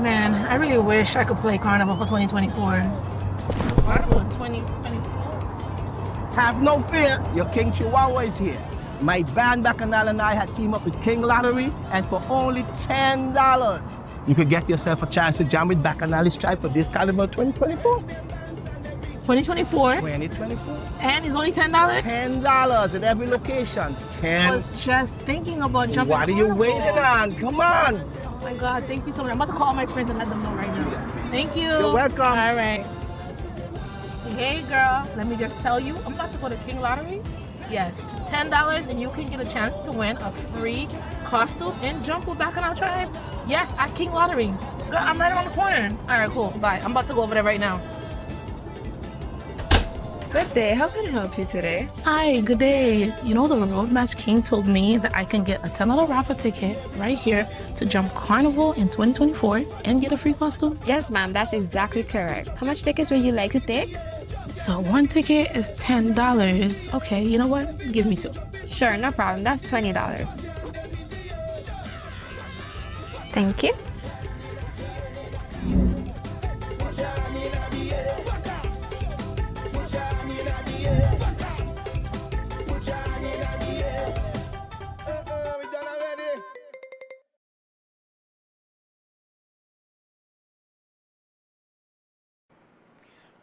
Man, I really wish I could play Carnival for 2024. Carnival in 2024. Have no fear, your King Chihuahua is here. My band Bacchanal and I had teamed up with King Lottery, and for only $10, you could get yourself a chance to jam with Bacchanal's tribe for this Carnival 2024. 2024? 2024. And it's only $10? $10 at every location. I was just thinking about jumping. What are you waiting on? Come on. Oh my God, thank you so much. I'm about to call my friends and let them know right now. Thank you. You're welcome. All right. Hey girl, let me just tell you, I'm about to go to King Lottery. Yes, $10 and you can get a chance to win a free costume and jump with Bacchanal Tribe. Yes, at King Lottery. Girl, I'm right around the corner. All right, cool. Bye. I'm about to go over there right now. Good day. How can I help you today? Hi, good day. You know, the Road Match King told me that I can get a $10 raffle ticket right here to jump Carnival in 2024 and get a free costume. Yes, ma'am. That's exactly correct. How much tickets would you like to take? So one ticket is $10. Okay, you know what? Give me two. Sure, no problem. That's $20. Thank you.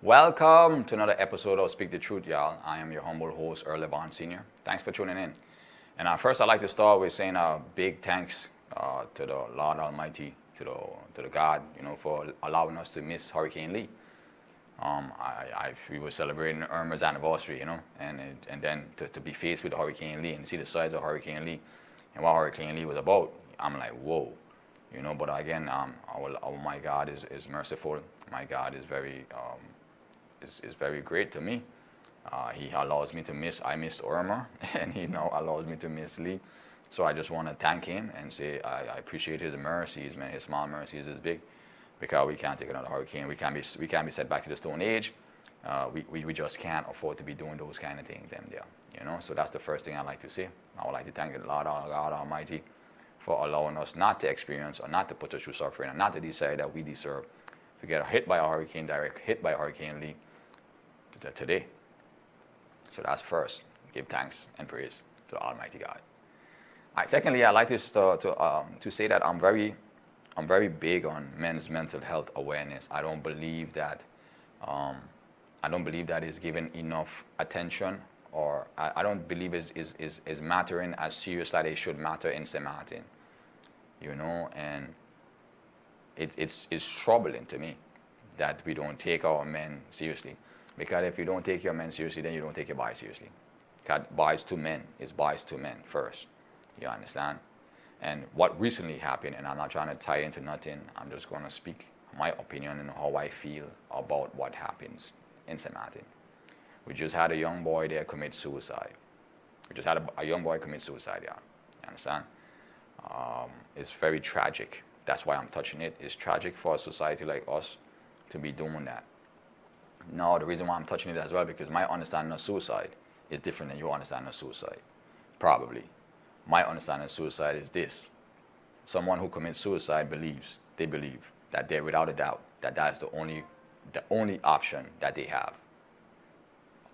Welcome to another episode of Speak the Truth, y'all. I am your humble host, Earl Levons Sr. Thanks for tuning in. And first, I'd like to start with saying a big thanks to the Lord Almighty, to the God, for allowing us to miss Hurricane Lee. We were celebrating Irma's anniversary, and then to be faced with Hurricane Lee and see the size of Hurricane Lee and what Hurricane Lee was about. I'm like, whoa, But again, my God is merciful. My God is very very great to me. He allows me to miss. I missed Irma, and he now allows me to miss Lee. So I just want to thank him and say I appreciate his mercies, man. His small mercies is big, because we can't take another hurricane. We can't be set back to the Stone Age. We just can't afford to be doing those kind of things, So that's the first thing I like to say. I would like to thank the Lord God Almighty for allowing us not to experience or not to put us through suffering and not to decide that we deserve to get hit by a hurricane, direct hit by Hurricane Lee today. So that's first. Give thanks and praise to the Almighty God. All right, secondly, I'd like to say that I'm very big on men's mental health awareness. I don't believe that is given enough attention, or I don't believe is mattering as serious like they should matter in St. Martin. And it's troubling to me that we don't take our men seriously. Because if you don't take your men seriously, then you don't take your boys seriously. Because boys to men is boys to men first. You understand? And what recently happened, and I'm not trying to tie into nothing, I'm just going to speak my opinion and how I feel about what happens in St. Martin. We just had a young boy there commit suicide. We just had a young boy commit suicide, yeah. You understand? It's very tragic. That's why I'm touching it. It's tragic for a society like us to be doing that. No, the reason why I'm touching it as well, because my understanding of suicide is different than your understanding of suicide. Probably. My understanding of suicide is this. Someone who commits suicide believes that they're without a doubt, that is the only option that they have.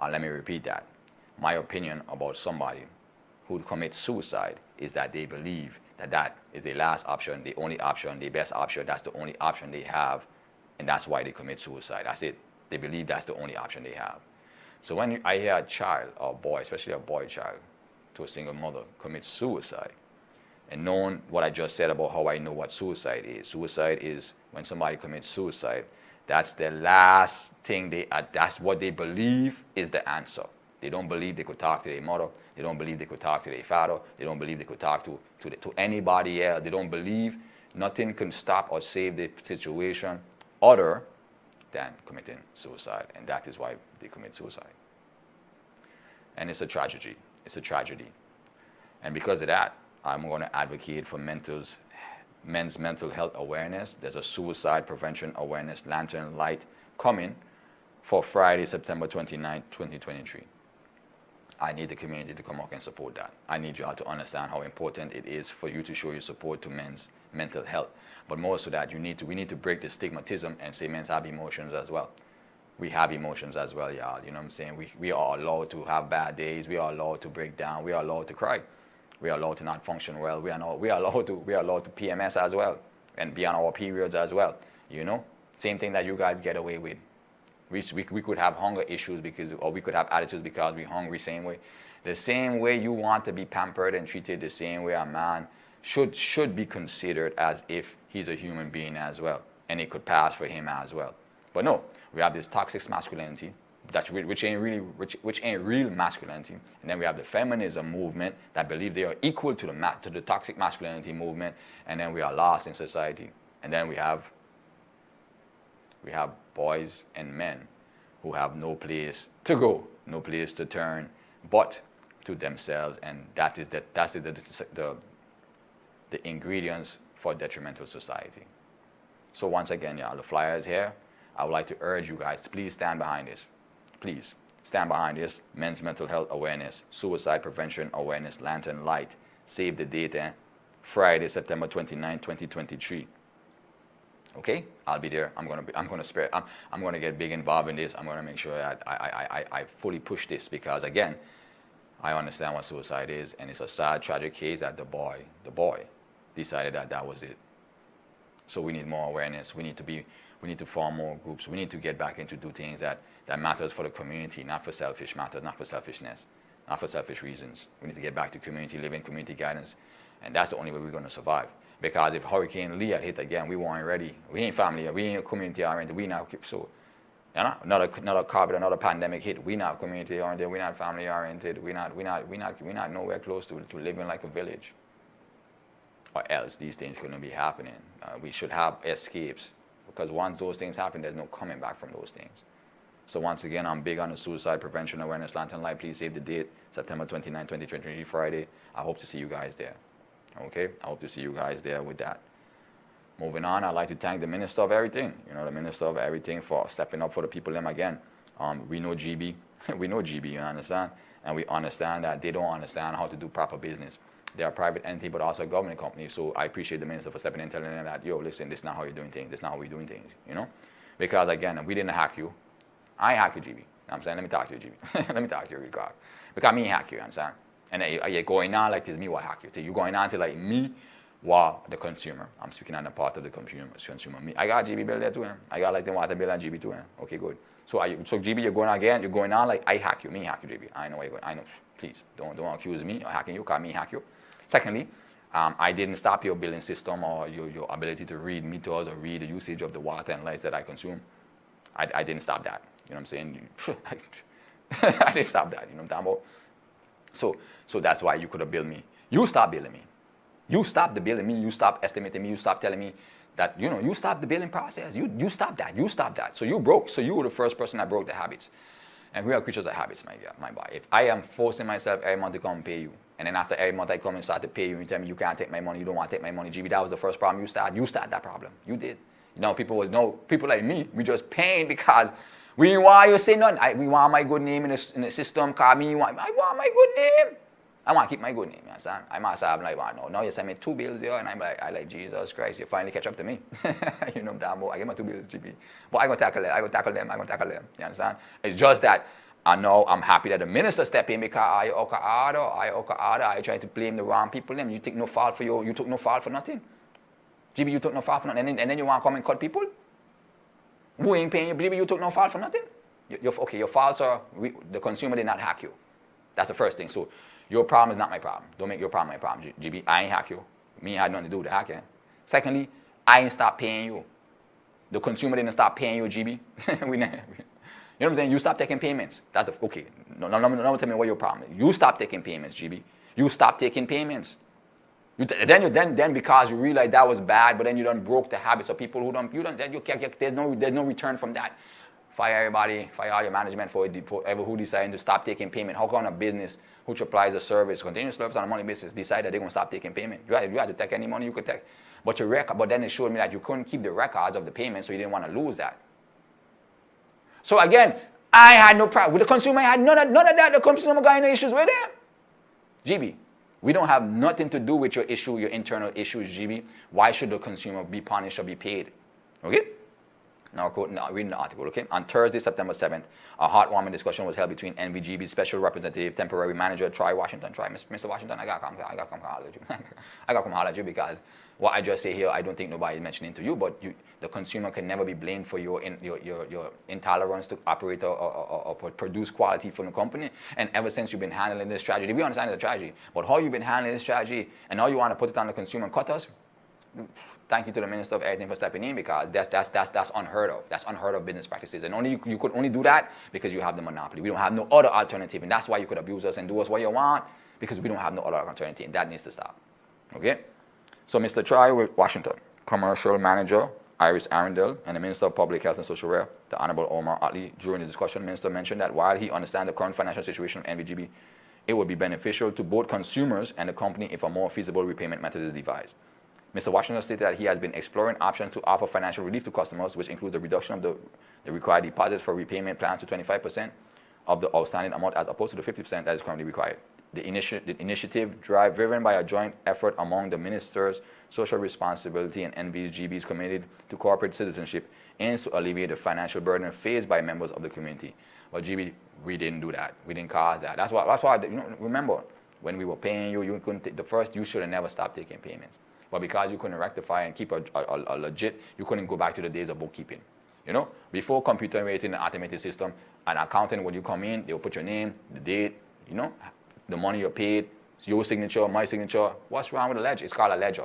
Let me repeat that. My opinion about somebody who commits suicide is that they believe that is their last option, the only option, the best option, that's the only option they have, and that's why they commit suicide. That's it. They believe that's the only option they have. So when I hear a child, or a boy, especially a boy child, to a single mother, commit suicide, and knowing what I just said about how I know what suicide is when somebody commits suicide, that's the last thing that's what they believe is the answer. They don't believe they could talk to their mother. They don't believe they could talk to their father. They don't believe they could talk to anybody else. They don't believe nothing can stop or save the situation other than committing suicide, and that is why they commit suicide. And it's a tragedy. It's a tragedy. And because of that, I'm going to advocate for men's mental health awareness. There's a suicide prevention awareness lantern light coming for Friday, September 29, 2023. I need the community to come out and support that. I need you all to understand how important it is for you to show your support to men's mental health. But more so that we need to break the stigmatism and say men have emotions as well. We have emotions as well, y'all. You know what I'm saying? We are allowed to have bad days. We are allowed to break down. We are allowed to cry. We are allowed to not function well. We are allowed to PMS as well and be on our periods as well. You know, same thing that you guys get away with. We could have hunger issues or we could have attitudes because we're hungry. Same way, the same way you want to be pampered and treated the same way a man should be considered as if he's a human being as well, and it could pass for him as well. But no, we have this toxic masculinity, which ain't real masculinity, and then we have the feminism movement that believe they are equal to the toxic masculinity movement, and then we are lost in society. And then we have boys and men who have no place to go, no place to turn, but to themselves, and that's the ingredients for detrimental society. So once again, y'all, the flyer is here. I would like to urge you guys to please stand behind this. Please stand behind this. Men's mental health awareness, suicide prevention awareness, lantern light. Save the date, Friday, September 29, 2023. Okay, I'll be there. I'm gonna get big involved in this. I'm gonna make sure that I fully push this, because again, I understand what suicide is, and it's a sad, tragic case that the boy decided that was it. So we need more awareness. We need to form more groups. We need to get back into do things that matters for the community, not for selfish matters, not for selfishness, not for selfish reasons. We need to get back to community living, community guidance, and that's the only way we're going to survive. Because if Hurricane Lee had hit again, we weren't ready. We ain't family, we ain't community oriented. We not so. You know, another COVID, another pandemic hit. We not community oriented. We not family oriented. We not nowhere close to living like a village. Or else these things couldn't be happening. We should have escapes, because once those things happen, there's no coming back from those things. So once again, I'm big on the suicide prevention awareness lantern light. Please save the date, September 29, 2023, Friday. I hope to see you guys there. Okay, I hope to see you guys there with that. Moving on, I'd like to thank the Minister of Everything. You know, the Minister of Everything for stepping up for the people them again. We know GB, you understand? And we understand that they don't understand how to do proper business. They're a private entity, but also a government company. So I appreciate the Minister for stepping in, telling them that, yo, listen, this is not how you're doing things. This is not how we're doing things, you know? Because again, we didn't hack you. I hack you, GB. You know what I'm saying? Let me talk to you, GB. Let me talk to you, real quick. Because me hack you, you understand? And you're going on like this, me what hack you. You're going on to like me, what the consumer. I'm speaking on the part of the consumer. Me. I got GB bill there too. I got like the water bill and GB too. Okay, good. So GB, you're going again. You're going on like I hack you. Me hack you, GB. I know where you're going. I know. Please don't accuse me of hacking you. Cause me hack you. Secondly, I didn't stop your billing system or your ability to read meters or read the usage of the water and lights that I consume. I didn't stop that. You know what I'm saying? I didn't stop that. You know what I'm talking about? So that's why you could have billed me. You stopped billing me. You stopped the billing me. You stopped estimating me. You stopped telling me that, you know, you stopped the billing process. You stopped that. You stopped that. So you broke. So you were the first person that broke the habits. And we are creatures of habits, my boy. If I am forcing myself every month to come and pay you, and then after every month I come and start to pay you, and you tell me you can't take my money, you don't want to take my money, GB, that was the first problem you started. You started that problem. You did. You know, people like me, we just paying because we didn't want you to say nothing. We want my good name in the system. Call me, I want my good name. I want to keep my good name, you understand? I must have like, well, no, you send me 2 bills here, and I'm like, Jesus Christ, you finally catch up to me. You know, I get my 2 bills, GB. But I'm going to tackle them. You understand? It's just that I know I'm happy that the minister stepped in, because I trying to blame the wrong people. Them. You took no fault for nothing. GB, you took no fault for nothing. And then you want to come and cut people? Who ain't paying you? GB, you took no fault for nothing? Your faults are, the consumer did not hack you. That's the first thing. So your problem is not my problem. Don't make your problem my problem, GB. I ain't hack you. Me had nothing to do with the hacking. Secondly, I ain't stopped paying you. The consumer didn't stop paying you, GB. You know what I'm saying? You stop taking payments. That's okay. No, tell me what your problem is. You stop taking payments, GB. You stop taking payments. Then because you realize that was bad, but then you done broke the habits of people there's no return from that. Fire everybody, fire all your management for who deciding to stop taking payment. How can a business who supplies a service, continuous service on a money basis, decide that they're going to stop taking payment? You had to take any money you could take. But then it showed me that you couldn't keep the records of the payment, so you didn't want to lose that. So again, I had no problem. With the consumer, I had none of that. The consumer got any issues with it. GB, we don't have nothing to do with your issue, your internal issues, GB. Why should the consumer be punished or be paid? Okay? Now, reading the article, okay? On Thursday, September 7th, a heartwarming discussion was held between NVGB's Special Representative, Temporary Manager, Troy Washington. Mr. Washington, I got to come holler at you. I got to come holler at you because what I just say here, I don't think nobody is mentioning to you, but the consumer can never be blamed for your intolerance to operate or produce quality from the company. And ever since you've been handling this tragedy, we understand it's a tragedy, but how you've been handling this tragedy and now you want to put it on the consumer and cut us? Thank you to the Minister of Everything for stepping in because that's unheard of. That's unheard of business practices. And you could only do that because you have the monopoly. We don't have no other alternative. And that's why you could abuse us and do us what you want because we don't have no other alternative. And that needs to stop. Okay? So Mr. Troy with Washington, Commercial Manager, Iris Arundel, and the Minister of Public Health and Social Welfare, the Honorable Omar Atley. During the discussion, the Minister mentioned that while he understands the current financial situation of NVGB, it would be beneficial to both consumers and the company if a more feasible repayment method is devised. Mr. Washington stated that he has been exploring options to offer financial relief to customers, which includes the reduction of the required deposits for repayment plans to 25% of the outstanding amount as opposed to the 50% that is currently required. The initiative, driven by a joint effort among the Minister's Social Responsibility and NVGB's committed to corporate citizenship, aims to alleviate the financial burden faced by members of the community. But GB, we didn't do that. We didn't cause that. That's why remember, when we were paying you, you couldn't you should have never stopped taking payments. But because you couldn't rectify and keep a legit, you couldn't go back to the days of bookkeeping. Before computer rating and automated system, an accountant, when you come in, they'll put your name, the date, the money you paid, your signature, my signature. What's wrong with a ledger? It's called a ledger.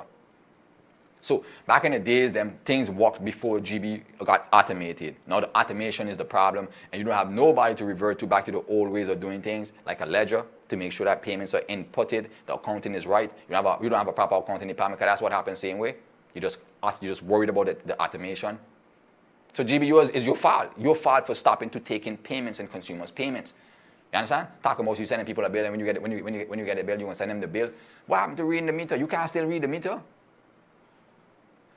So back in the days, them things worked before GB got automated. Now the automation is the problem, and you don't have nobody to revert to back to the old ways of doing things, like a ledger, to make sure that payments are inputted, the accounting is right. You don't have a proper accounting department, because that's what happens the same way. You just worried about the automation. So GB, is your fault. Your fault for stopping to taking payments and consumers' payments. You understand? Talking about you sending people a bill, and when you get a bill, you want to send them the bill. What happened to reading the meter? You can't still read the meter.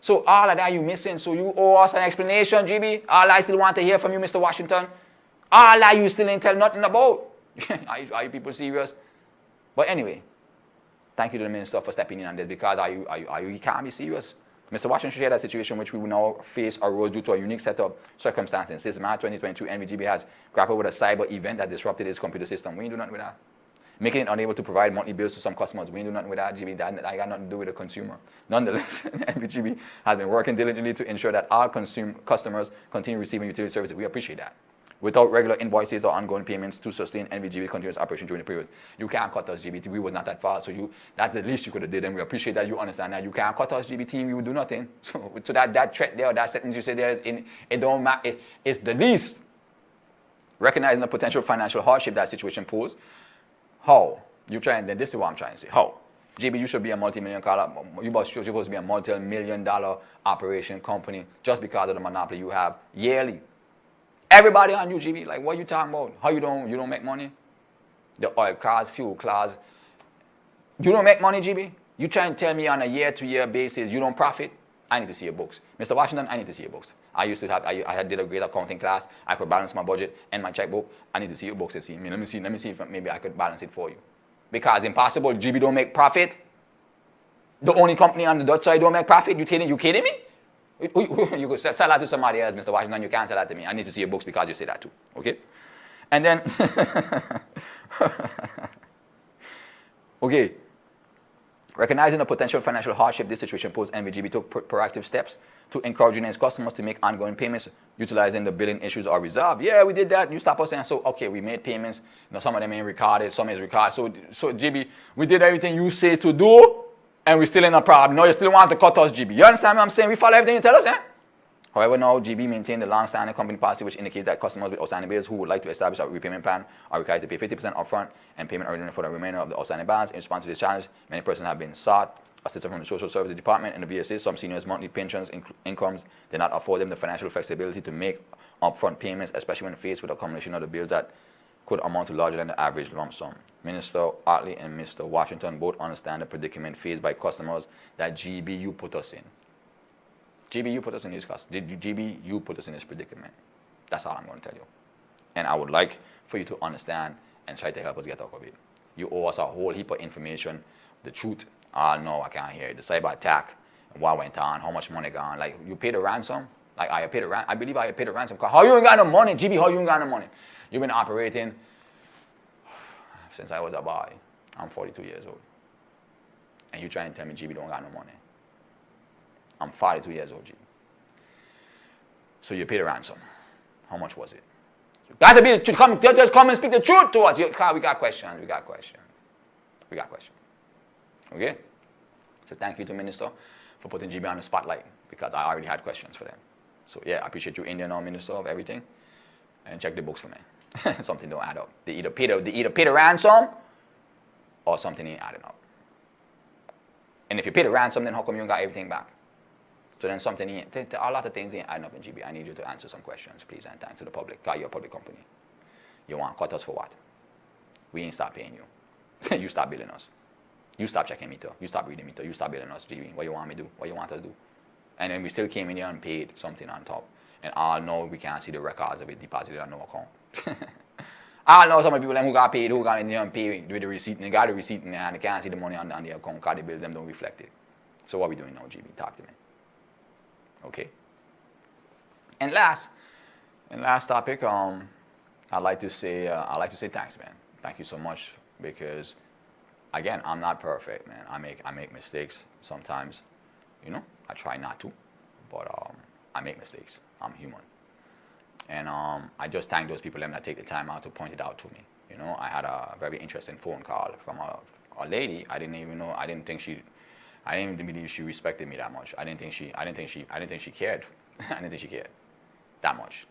So all of that you missing. So you owe us an explanation, GB. All I still want to hear from you, Mr. Washington. All that you still ain't tell nothing about. Are you people serious? But anyway, thank you to the Minister for stepping in on this because you can't be serious. Mr. Washington shared that situation which we will now face arose due to a unique set of circumstances. Since March 2022, NVGB has grappled with a cyber event that disrupted its computer system. We ain't do nothing with that. Making it unable to provide monthly bills to some customers. We ain't do nothing with that, GB. That got nothing to do with the consumer. Nonetheless, NVGB has been working diligently to ensure that our customers continue receiving utility services. We appreciate that. Without regular invoices or ongoing payments to sustain NVGB continuous operation during the period. You can't cut us, GBT. We was not that far, so that's the least you could have did, and we appreciate that you understand that. You can't cut us, GBT. We would do nothing. So that threat there, or that sentence you said there, it don't matter. It's the least. Recognizing the potential financial hardship that situation poses. How? This is what I'm trying to say. How? GB, you should be a multi-million dollar. You're supposed to be a multi-million dollar operation company just because of the monopoly you have yearly. Everybody on you, GB, like what you talking about? How you don't make money? The oil class, fuel class. You don't make money, GB? You try and tell me on a year-to-year basis you don't profit? I need to see your books. Mr. Washington, I need to see your books. I did a great accounting class. I could balance my budget and my checkbook. I need to see your books and see. Let me see if maybe I could balance it for you. Because impossible, GB don't make profit. The only company on the Dutch side don't make profit. You kidding me? You could sell that to somebody else, Mr. Washington. You can't sell that to me. I need to see your books because you say that too. Okay? And then, okay. Recognizing the potential financial hardship this situation posed, NVGB took proactive steps to encouraging its customers to make ongoing payments, utilizing the billing issues are resolved. Yeah, we did that. You stop us saying, so okay, we made payments. Some of them ain't recorded, some is recorded. So GB, we did everything you say to do, and we still in a problem. No, you still want to cut us, GB. You understand what I'm saying? We follow everything you tell us, eh? However, now GB maintained the long-standing company policy which indicates that customers with outstanding bills who would like to establish a repayment plan are required to pay 50% upfront and payment originally for the remainder of the outstanding balance. In response to this challenge, many persons have been sought assistance from the Social Services Department and the VSA. Some seniors' monthly pensions incomes did not afford them the financial flexibility to make upfront payments, especially when faced with a combination of the bills that could amount to larger than the average lump sum. Minister Otley and Mr. Washington both understand the predicament faced by customers that GBU put us in. GB, you put us in this cost. GB, you put us in this predicament. That's all I'm going to tell you. And I would like for you to understand and try to help us get out of it. You owe us a whole heap of information, the truth. No, I can't hear it. The cyber attack, what went on, how much money gone. Like, you paid a ransom? Like, I paid a ransom. I believe I paid a ransom. How you ain't got no money, GB? How you ain't got no money? You've been operating since I was a boy. I'm 42 years old. And you trying to tell me GB don't got no money. I'm 42 years old, GB. So you paid a ransom. How much was it? You got to be the truth. Just come and speak the truth to us. We got questions. We got questions. Okay? So thank you to Minister for putting GB on the spotlight, because I already had questions for them. So yeah, I appreciate you, Indian Minister of everything. And check the books for me. Something don't add up. They either paid a ransom or something ain't adding up. And if you paid a ransom, then how come you got everything back? So then something ain't, a lot of things ain't adding up in GB. I need you to answer some questions, please, and thanks to the public. Because you're a public company. You want to cut us for what? We ain't stop paying you. You stop billing us. You stop checking meter. You stop reading meter. You stop billing us, GB. What you want me to do? What you want us to do? And then we still came in here and paid something on top. And all know we can't see the records of it deposited on no account. I know some of the people who got paid, who got in there and paid with the receipt, and they got the receipt in there and they can't see the money on the account because the bills them don't reflect it. So what are we doing now, GB? Talk to me. Okay. And last topic, I'd like to say thanks, man. Thank you so much, because again, I'm not perfect, man. I make mistakes sometimes. You know, I try not to, but I make mistakes. I'm human. And I just thank those people that take the time out to point it out to me. You know, I had a very interesting phone call from a lady. I didn't believe she respected me that much. I didn't think she cared. I didn't think she cared that much.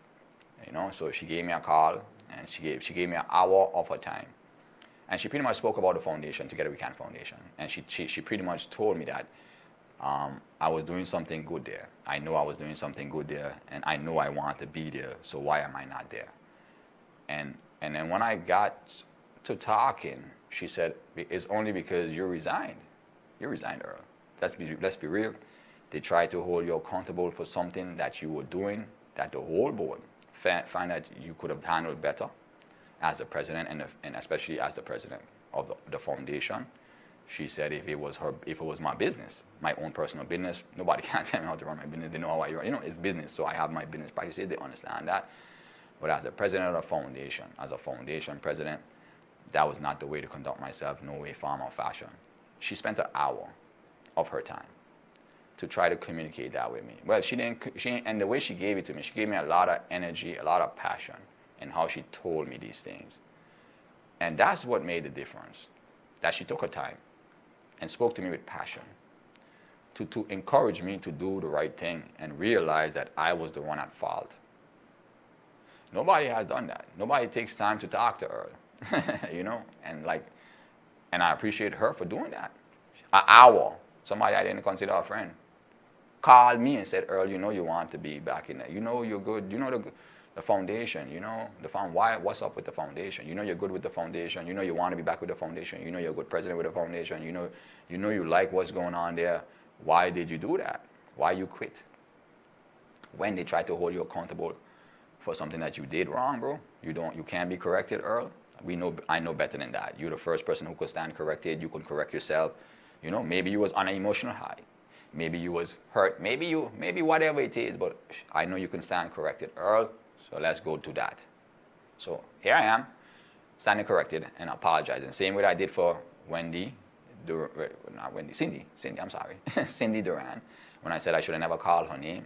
You know, so she gave me a call, and she gave me an hour of her time. And she pretty much spoke about the foundation, Together We Can Foundation. And she pretty much told me that I was doing something good there. I know I was doing something good there, and I know I want to be there, so why am I not there? And then when I got to talking, she said, it's only because you resigned. You resigned, Earl. Let's be real. They tried to hold you accountable for something that you were doing that the whole board find that you could have handled better as the president, and especially as the president of the foundation. She said if it was my business, my own personal business, nobody can tell me how to run my business. They know how I run. You know, it's business, so I have my business practices. They understand that. But as the president of the foundation, as a foundation president, that was not the way to conduct myself, no way, form, or fashion. She spent an hour of her time to try to communicate that with me. Well, she didn't, and the way she gave it to me, she gave me a lot of energy, a lot of passion in how she told me these things. And that's what made the difference, that she took her time and spoke to me with passion to encourage me to do the right thing and realize that I was the one at fault. Nobody has done that. Nobody takes time to talk to Earl, you know, and I appreciate her for doing that. An hour, somebody I didn't consider a friend, called me and said, Earl, you know you want to be back in there. You know you're good. You know the foundation, you know, what's up with the foundation? You know you're good with the foundation. You know you want to be back with the foundation. You know you're a good president with the foundation. You know you like what's going on there. Why did you do that? Why you quit? When they try to hold you accountable for something that you did wrong, bro, you can't be corrected, Earl. I know better than that. You're the first person who could stand corrected. You could correct yourself. You know, maybe you was on an emotional high. Maybe you was hurt. Maybe whatever it is, but I know you can stand corrected, Earl. So let's go to that. So here I am, standing corrected and apologizing. Same way I did for Cindy, I'm sorry, Cindy Duran, when I said I should have never called her name,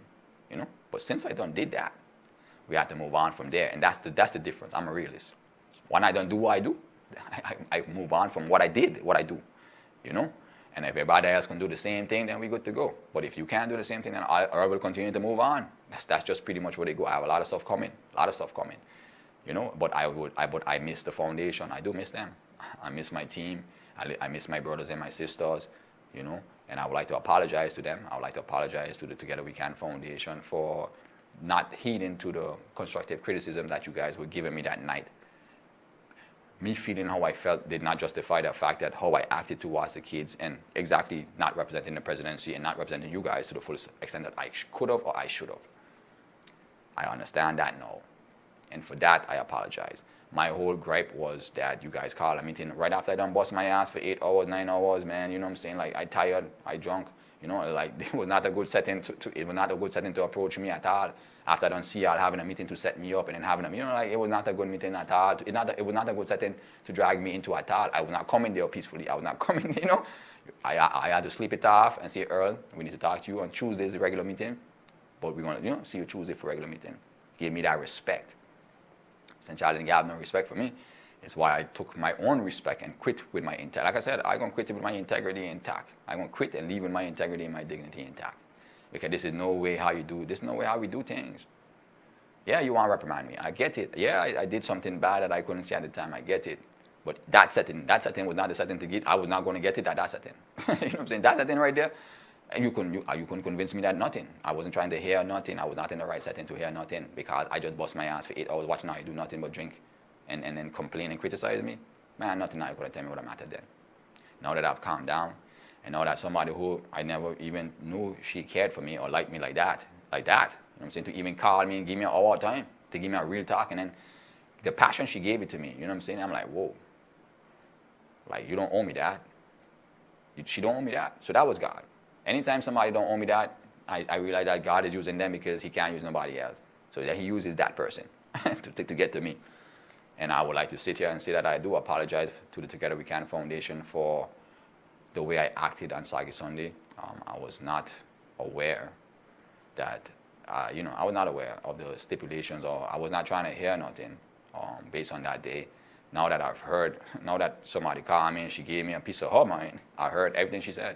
you know. But since I did that, we have to move on from there, and that's the difference. I'm a realist. When I don't do what I do, I move on from what I did, what I do, you know. And if everybody else can do the same thing, then we're good to go. But if you can't do the same thing, then I will continue to move on. That's just pretty much where they go. I have a lot of stuff coming, you know. But I miss the foundation. I do miss them. I miss my team. I miss my brothers and my sisters, you know. And I would like to apologize to them. I would like to apologize to the Together We Can Foundation for not heeding to the constructive criticism that you guys were giving me that night. Me feeling how I felt did not justify the fact that how I acted towards the kids and exactly not representing the presidency and not representing you guys to the fullest extent that I could have or I should have. I understand that now. And for that, I apologize. My whole gripe was that you guys called a meeting right after I done bust my ass for 8 hours, 9 hours, man. You know what I'm saying? Like, I tired, I drunk. You know, like, it was not a good setting it was not a good setting to approach me at all. After I done see y'all having a meeting to set me up and then having a, you know, like, it was not a good meeting at all. It was not a good setting to drag me into at all. I was not coming there peacefully. I was not coming, you know. I had to sleep it off and say, Earl, we need to talk to you on Tuesday's the regular meeting, but we're going to, you know, see you Tuesday for regular meeting. Gave me that respect. Since y'all didn't have no respect for me, it's why I took my own respect and quit with my integrity. Like I said, I'm going to quit with my integrity intact. I'm going to quit and leave with my integrity and my dignity intact. Because this is no way how you do, this is no way how we do things. Yeah, you want to reprimand me. I get it. Yeah, I did something bad that I couldn't see at the time. I get it. But that setting was not the setting to get. I was not going to get it at that setting. You know what I'm saying? That setting right there, and you couldn't convince me that nothing. I wasn't trying to hear nothing. I was not in the right setting to hear nothing because I just bust my ass for 8 hours watching how you do nothing but drink and then complain and criticize me. Man, nothing now you could tell me what I'm at then. Now that I've calmed down, and now that somebody who I never even knew she cared for me or liked me like that, you know what I'm saying, to even call me and give me an hour time, to give me a real talk, and then the passion she gave it to me, you know what I'm saying? I'm like, whoa. Like, you don't owe me that. She don't owe me that. So that was God. Anytime somebody don't owe me that, I realize that God is using them because he can't use nobody else. So that he uses that person to get to me. And I would like to sit here and say that I do apologize to the Together We Can Foundation for the way I acted on Sagi Sunday. I was not aware that, I was not aware of the stipulations, or I was not trying to hear nothing based on that day. Now that I've heard, now that somebody called me and she gave me a piece of her mind, I heard everything she said.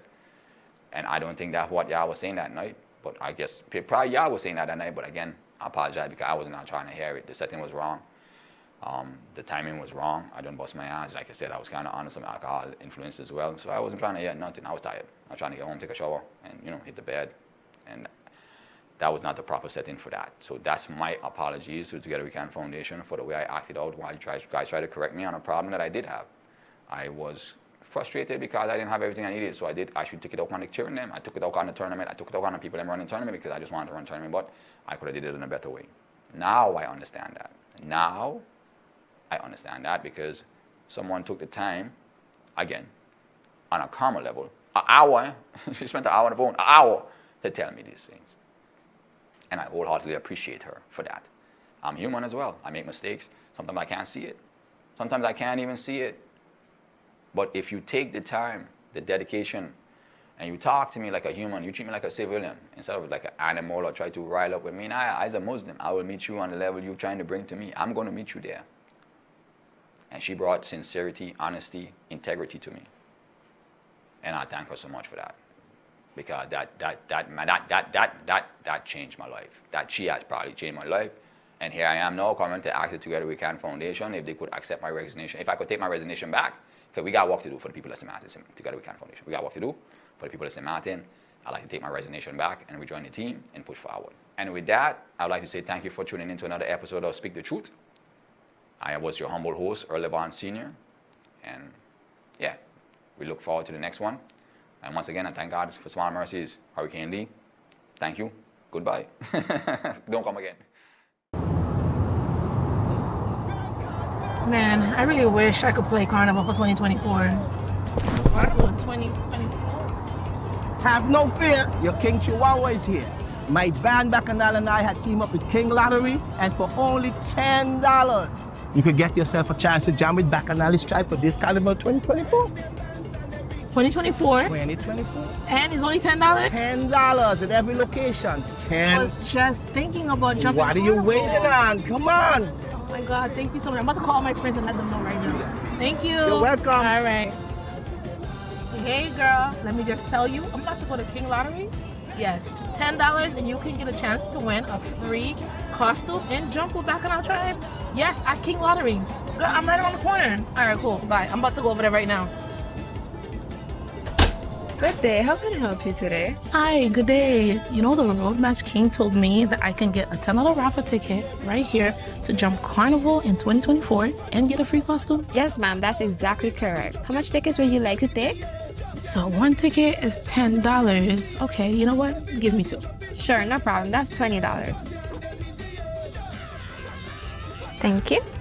And I don't think that's what y'all was saying that night. But I guess probably y'all was saying that night. But again, I apologize because I was not trying to hear it. The setting was wrong. The timing was wrong. I didn't bust my ass. Like I said, I was kind of under some alcohol influence as well. So I wasn't trying to hear nothing. I was tired. I was trying to get home, take a shower, and, hit the bed. And that was not the proper setting for that. So that's my apologies to the Together We Can Foundation for the way I acted out while you guys tried to correct me on a problem that I did have. I was frustrated because I didn't have everything I needed, so I did actually take it out on the cheering them. I took it out on the tournament. I took it out on the people that running the tournament because I just wanted to run the tournament, but I could have did it in a better way. Now I understand that. Now I understand that because someone took the time, again, on a calmer level, an hour, she spent an hour on the phone, an hour to tell me these things. And I wholeheartedly appreciate her for that. I'm human as well. I make mistakes. Sometimes I can't see it. Sometimes I can't even see it. But if you take the time, the dedication, and you talk to me like a human, you treat me like a civilian instead of like an animal or try to rile up with me. And I, as a Muslim, I will meet you on the level you're trying to bring to me. I'm going to meet you there. And she brought sincerity, honesty, integrity to me. And I thank her so much for that. Because that changed my life. That she has probably changed my life. And here I am now coming to ask the Together We Can Foundation if they could accept my resignation. If I could take my resignation back, because we got work to do for the people of St. Martin, Together We Can Foundation. We got work to do for the people of St. Martin. I'd like to take my resignation back and rejoin the team and push forward. And with that, I'd like to say thank you for tuning in to another episode of Speak the Truth. I was your humble host, Earl Levons Sr. And yeah, we look forward to the next one. And once again, I thank God for small mercies. Hurricane Lee, thank you. Goodbye. Don't come again. Man, I really wish I could play Carnival for 2024. Carnival 2024. Have no fear, your King Chihuahua is here. My band Bacchanal and I had teamed up with King Lottery, and for only $10, you could get yourself a chance to jam with Bacchanal's tribe for this Carnival 2024. 2024? 2024. And it's only $10? $10 at every location. I was just thinking about jumping. What are you waiting on? Come on. Oh my God, thank you so much. I'm about to call my friends and let them know right now. Thank you. You're welcome. All right. Hey girl, let me just tell you, I'm about to go to King Lottery. Yes, $10 and you can get a chance to win a free costume and jump with Bacchanal Tribe. Yes, at King Lottery. Girl, I'm right around the corner. All right, cool. Bye. I'm about to go over there right now. Good day. How can I help you today? Hi, good day. You know, the Road Match King told me that I can get a $10 raffle ticket right here to jump Carnival in 2024 and get a free costume. Yes, ma'am. That's exactly correct. How much tickets would you like to take? So one ticket is $10. Okay, you know what? Give me two. Sure, no problem. That's $20. Thank you.